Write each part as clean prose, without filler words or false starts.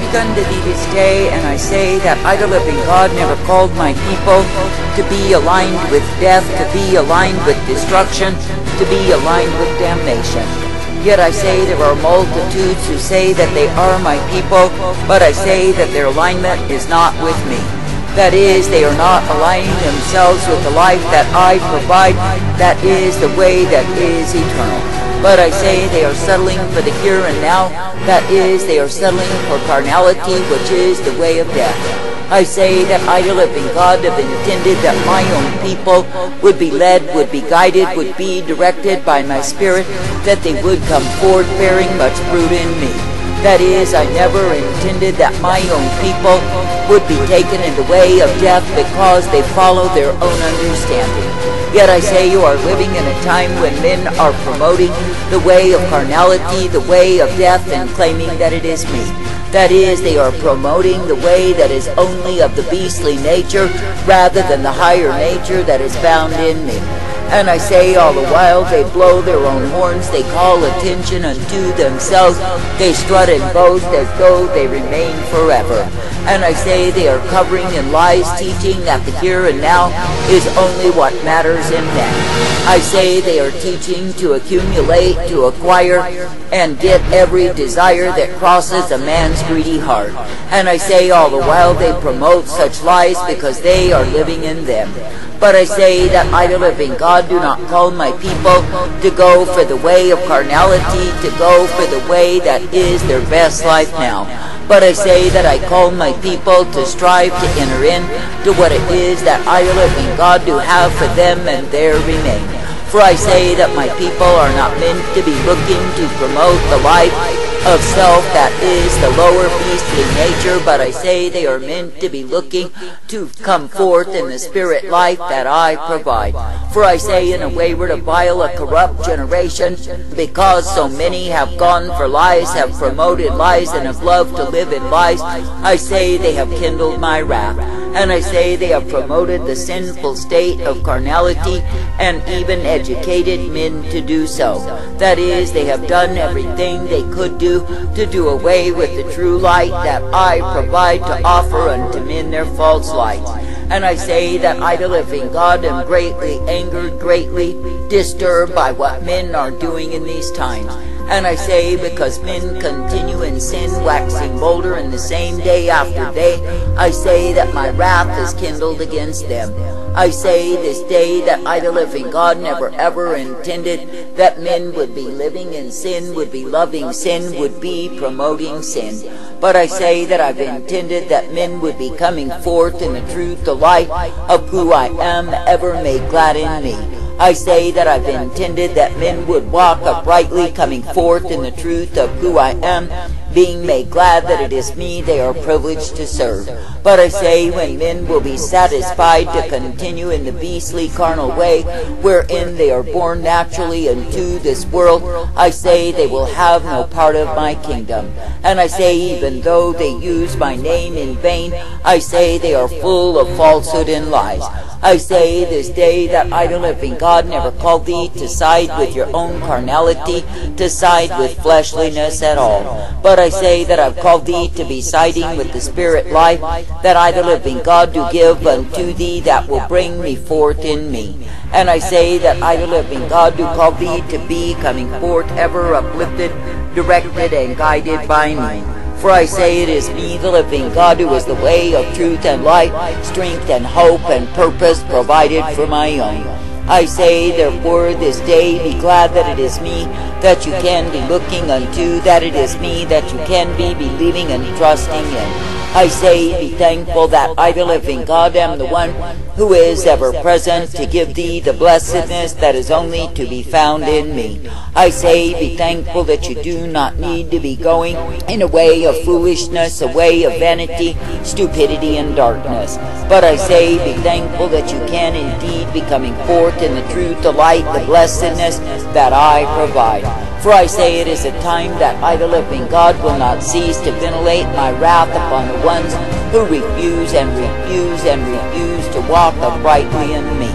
begun to thee this day, and I say that I, the living God, never called my people to be aligned with death, to be aligned with destruction, to be aligned with damnation. Yet I say there are multitudes who say that they are my people, but I say that their alignment is not with me. That is, they are not aligning themselves with the life that I provide, that is the way that is eternal. But I say they are settling for the here and now, that is, they are settling for carnality, which is the way of death. I say that I, the living God, have intended that my own people would be led, would be guided, would be directed by my Spirit, that they would come forth bearing much fruit in me. That is, I never intended that my own people would be taken in the way of death because they follow their own understanding. Yet I say you are living in a time when men are promoting the way of carnality, the way of death, and claiming that it is me. That is, they are promoting the way that is only of the beastly nature rather than the higher nature that is found in me. And I say all the while they blow their own horns, they call attention unto themselves, they strut and boast as though they remain forever. And I say they are covering in lies, teaching that the here and now is only what matters in death. I say they are teaching to accumulate, to acquire, and get every desire that crosses a man's greedy heart. And I say all the while they promote such lies because they are living in them. But I say that I, the living God, do not call my people to go for the way of carnality, to go for the way that is their best life now. But I say that I call my people to strive to enter in to what it is that I, the living God, do have for them and there remain. For I say that my people are not meant to be looking to promote the life of self that is the lower beastly nature, but I say they are meant to be looking to come forth in the spirit life that I provide. For I say in a wayward, a vile, a corrupt generation, because so many have gone for lies, have promoted lies, and have loved to live in lies, I say they have kindled my wrath. And I say they have promoted the sinful state of carnality and even educated men to do so. That is, they have done everything they could do to do away with the true light that I provide to offer unto men their false lights. And I say that I, the living God, am greatly angered, greatly disturbed by what men are doing in these times. And I say, because men continue in sin, waxing bolder in the same day after day, I say that my wrath is kindled against them. I say this day that I, the living God, never ever intended that men would be living in sin, would be loving sin, would be promoting sin. But I say that I've intended that men would be coming forth in the truth, the light of who I am, ever made glad in me. I say that I've intended that men would walk uprightly, coming forth in the truth of who I am, being made glad that it is me they are privileged to serve. But I say when men will be satisfied to continue in the beastly carnal way, wherein they are born naturally into this world, I say they will have no part of my kingdom. And I say even though they use my name in vain, I say they are full of falsehood and lies. I say this day that I, the living God, never called thee to side with your own carnality, to side with fleshliness at all. But I say that I've called thee to be siding with the spirit life, that I, the living God, do give unto thee that will bring me forth in me. And I say that I, the living God, do call thee to be coming forth ever uplifted, directed, and guided by me. For I say it is me, the living God, who is the way of truth and light, strength and hope and purpose provided for my own. I say, therefore, this day be glad that it is me that you can be looking unto, that it is me that you can be believing and trusting in. I say, be thankful that I, the living God, am the one who is ever present to give thee the blessedness that is only to be found in me. I say, be thankful that you do not need to be going in a way of foolishness, a way of vanity, stupidity, and darkness. But I say, be thankful that you can indeed be coming forth in the truth, the light, the blessedness that I provide. For I say it is a time that I, the living God, will not cease to ventilate my wrath upon the ones who refuse and refuse and refuse to walk uprightly in me.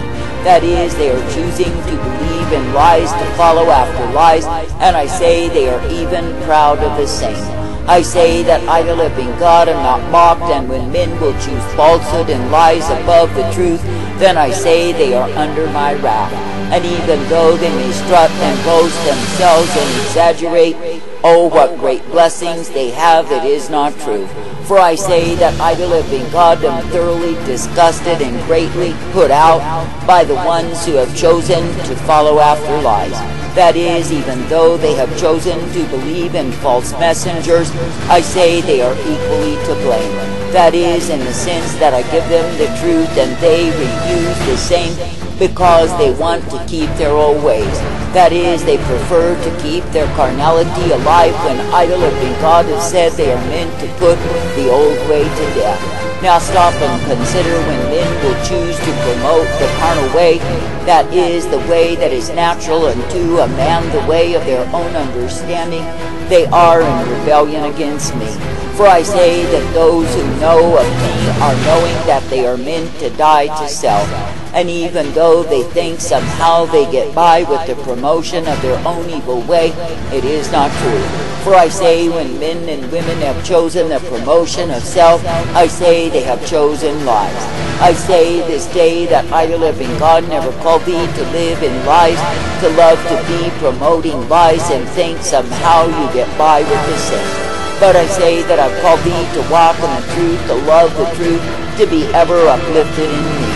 That is, they are choosing to believe in lies, to follow after lies, and I say they are even proud of the same. I say that I, the living God, am not mocked, and when men will choose falsehood and lies above the truth, then I say they are under my wrath. And even though they may strut and boast themselves and exaggerate, oh, what great blessings they have, it is not true. For I say that I, the living God, am thoroughly disgusted and greatly put out by the ones who have chosen to follow after lies. That is, even though they have chosen to believe in false messengers, I say they are equally to blame. That is, in the sense that I give them the truth and they refuse the same because they want to keep their old ways. That is, they prefer to keep their carnality alive when I, the living God, have said they are meant to put the old way to death. Now stop and consider when men will choose to promote the carnal way, that is, the way that is natural unto a man, the way of their own understanding, they are in rebellion against me. For I say that those who know of me are knowing that they are meant to die to self. And even though they think somehow they get by with the promotion of their own evil way, it is not true. For I say when men and women have chosen the promotion of self, I say they have chosen lies. I say this day that I, the living God, never called thee to live in lies, to love to be promoting lies and think somehow you get by with the same. But I say that I've called thee to walk in the truth, to love the truth, to be ever uplifted in me.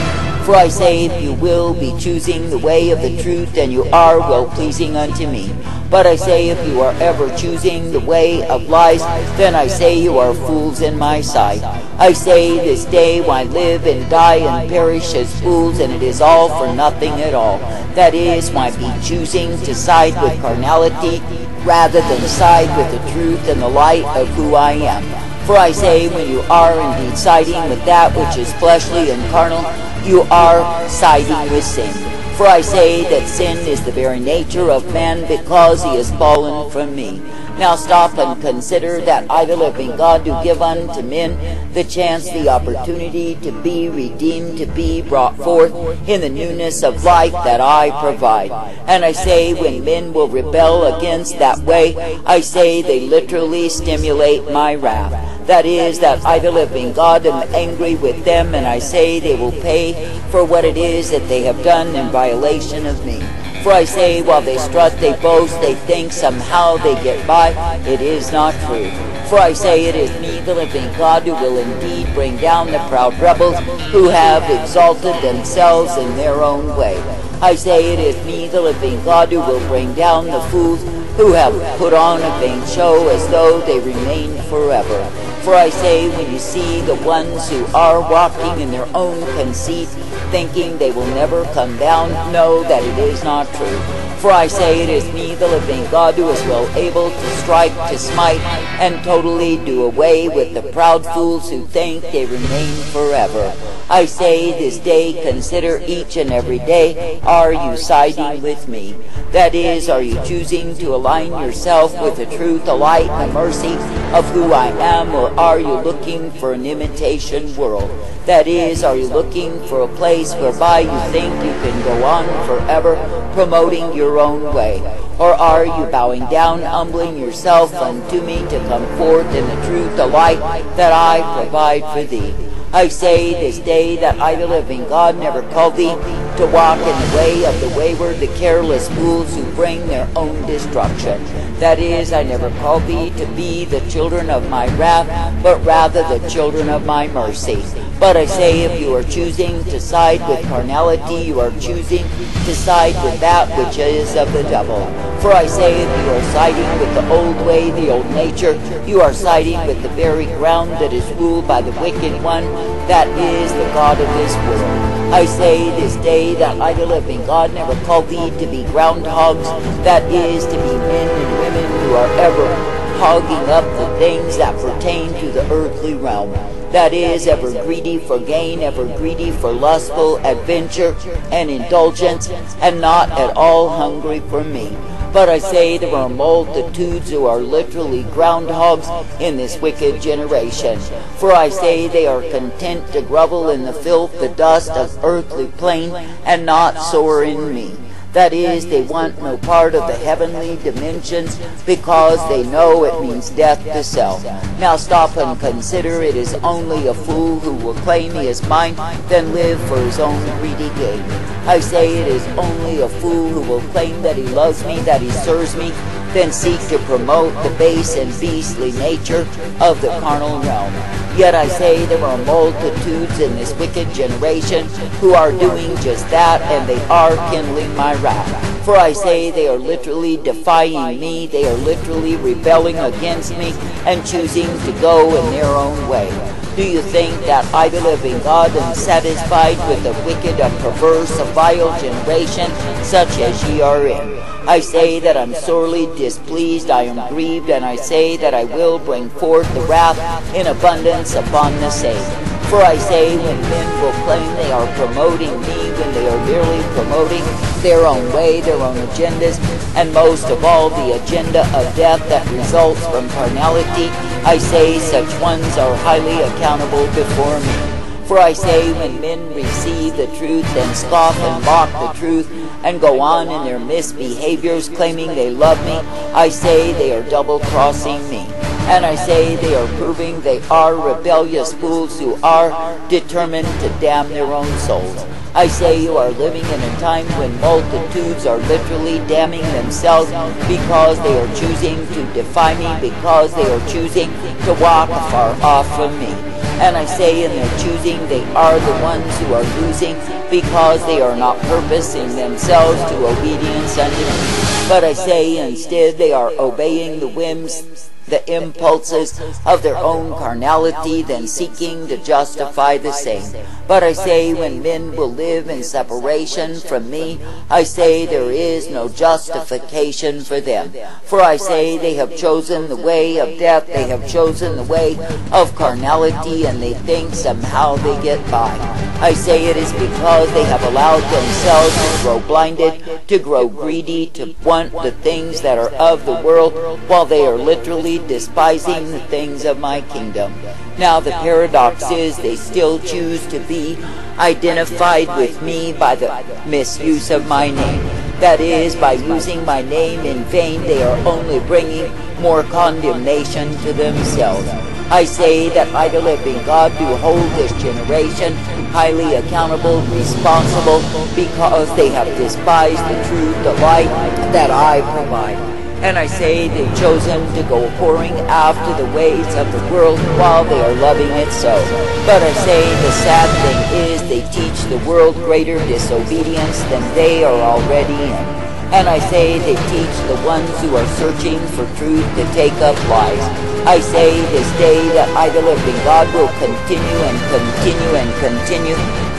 For I say, if you will be choosing the way of the truth, then you are well-pleasing unto me. But I say, if you are ever choosing the way of lies, then I say you are fools in my sight. I say this day, why live and die and perish as fools, and it is all for nothing at all. That is, why be choosing to side with carnality, rather than side with the truth and the light of who I am. For I say, when you are indeed siding with that which is fleshly and carnal, you are siding with sin. For I say that sin is the very nature of man, because he is fallen from me. Now stop and consider that I, the living God, do give unto men the chance, the opportunity to be redeemed, to be brought forth in the newness of life that I provide. And I say, when men will rebel against that way, I say they literally stimulate my wrath. That is, that I, the living God, am angry with them, and I say they will pay for what it is that they have done in violation of me. For I say, while they strut, they boast, they think somehow they get by, it is not true. For I say, it is me, the living God, who will indeed bring down the proud rebels who have exalted themselves in their own way. I say, it is me, the living God, who will bring down the fools who have put on a vain show as though they remained forever. For I say, when you see the ones who are walking in their own conceit, thinking they will never come down, know that it is not true. For I say, it is me, the living God, who is well able to strike, to smite, and totally do away with the proud fools who think they remain forever. I say this day, consider each and every day, are you siding with me? That is, are you choosing to align yourself with the truth, the light, and the mercy of who I am, or are you looking for an imitation world? That is, are you looking for a place whereby you think you can go on forever promoting your own way? Or are you bowing down, humbling yourself unto me to come forth in the truth, the light that I provide for thee? I say this day that I, the living God, never called thee to walk in the way of the wayward, the careless fools who bring their own destruction. That is, I never called thee to be the children of my wrath, but rather the children of my mercy. But I say, if you are choosing to side with carnality, you are choosing to side with that which is of the devil. For I say, if you are siding with the old way, the old nature, you are siding with the very ground that is ruled by the wicked one, that is the God of this world. I say this day that I, the living God, never called thee to be groundhogs, that is, to be men and women who are ever hogging up the things that pertain to the earthly realm. That is, ever greedy for gain, ever greedy for lustful adventure and indulgence, and not at all hungry for me. But I say there are multitudes who are literally groundhogs in this wicked generation. For I say they are content to grovel in the filth, the dust of earthly plain, and not soar in me. That is, they want no part of the heavenly dimensions because they know it means death to self. Now stop and consider, it is only a fool who will claim he is mine, then live for his own greedy gain. I say it is only a fool who will claim that he loves me, that he serves me, then seek to promote the base and beastly nature of the carnal realm. Yet I say there are multitudes in this wicked generation who are doing just that, and they are kindling my wrath. For I say they are literally defying me, they are literally rebelling against me, and choosing to go in their own way. Do you think that I believe in God and satisfied with a wicked, a perverse, a vile generation such as ye are in? I say that I'm sorely displeased, I am grieved, and I say that I will bring forth the wrath in abundance upon the same. For I say, when men will claim they are promoting me, when they are merely promoting their own way, their own agendas, and most of all the agenda of death that results from carnality, I say such ones are highly accountable before me. For I say, when men receive the truth and scoff and mock the truth, and go on in their misbehaviors claiming they love me, I say they are double-crossing me. And I say they are proving they are rebellious fools who are determined to damn their own souls. I say you are living in a time when multitudes are literally damning themselves because they are choosing to defy me, because they are choosing to walk afar off from me. And I say in their choosing they are the ones who are losing because they are not purposing themselves to obedience unto me. But I say instead they are obeying the whims, the impulses of their own carnality, then seeking to justify the same. But I say when men will live in separation from me, I say there is no justification for them. For I say they have chosen the way of death, they have chosen the way of carnality, and they think somehow they get by. I say it is because they have allowed themselves to grow blinded, to grow greedy, to want the things that are of the world, while they are literally despising the things of my kingdom. Now the paradox is they still choose to be identified with me by the misuse of my name. That is, by using my name in vain, they are only bringing more condemnation to themselves. I say that I believe in God to hold this generation highly accountable, responsible, because they have despised the truth, the light that I provide. And I say they've chosen to go whoring after the ways of the world while they are loving it so. But I say the sad thing is they teach the world greater disobedience than they are already in. And I say they teach the ones who are searching for truth to take up lies. I say this day that I believe in God will continue and continue and continue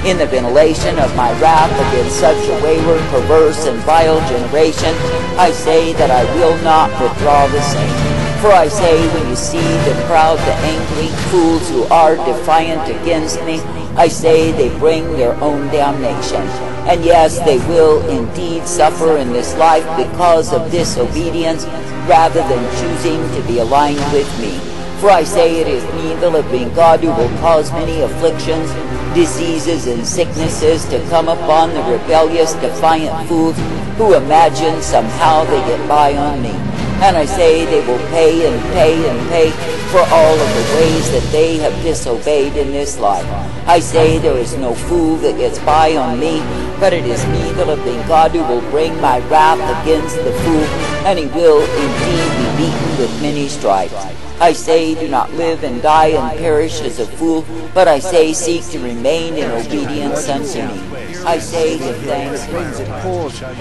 in the ventilation of my wrath against such a wayward, perverse, and vile generation. I say that I will not withdraw the same. For I say, when you see the proud, the angry fools who are defiant against me, I say they bring their own damnation. And yes, they will indeed suffer in this life because of disobedience, rather than choosing to be aligned with me. For I say it is me, the living God, who will cause many afflictions, diseases, and sicknesses to come upon the rebellious, defiant fools who imagine somehow they get by on me. And I say they will pay and pay and pay for all of the ways that they have disobeyed in this life. I say there is no fool that gets by on me, but it is me, the living God, who will bring my wrath against the fool, and he will indeed be beaten with many stripes. I say, do not live and die and perish as a fool, but I say, seek to remain in obedience unto me. I say, give thanks. Winds that caused the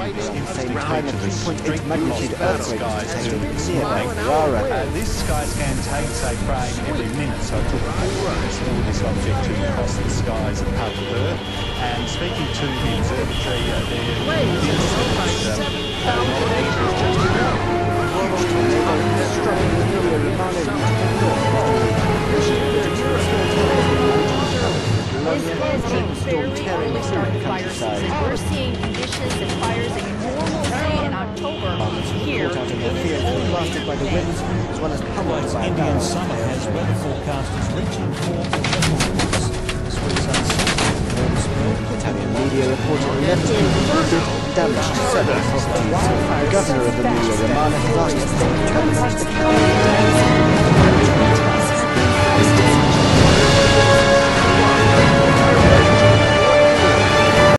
same time a 3.8 magnitude earthquake was taken near Ferrara. This sky scan takes a frame every minute, so it took 4 hours for this object to cross the skies of part of Earth. And speaking to the observatory We're seeing conditions and fires a normal day in October here. Blasted by the winds, as well as pummeled by Indian summer has weather forecasters reaching for Italian media reported 11 people wounded and damage to several properties. The governor of Emilia-Romagna has asked the state to cover the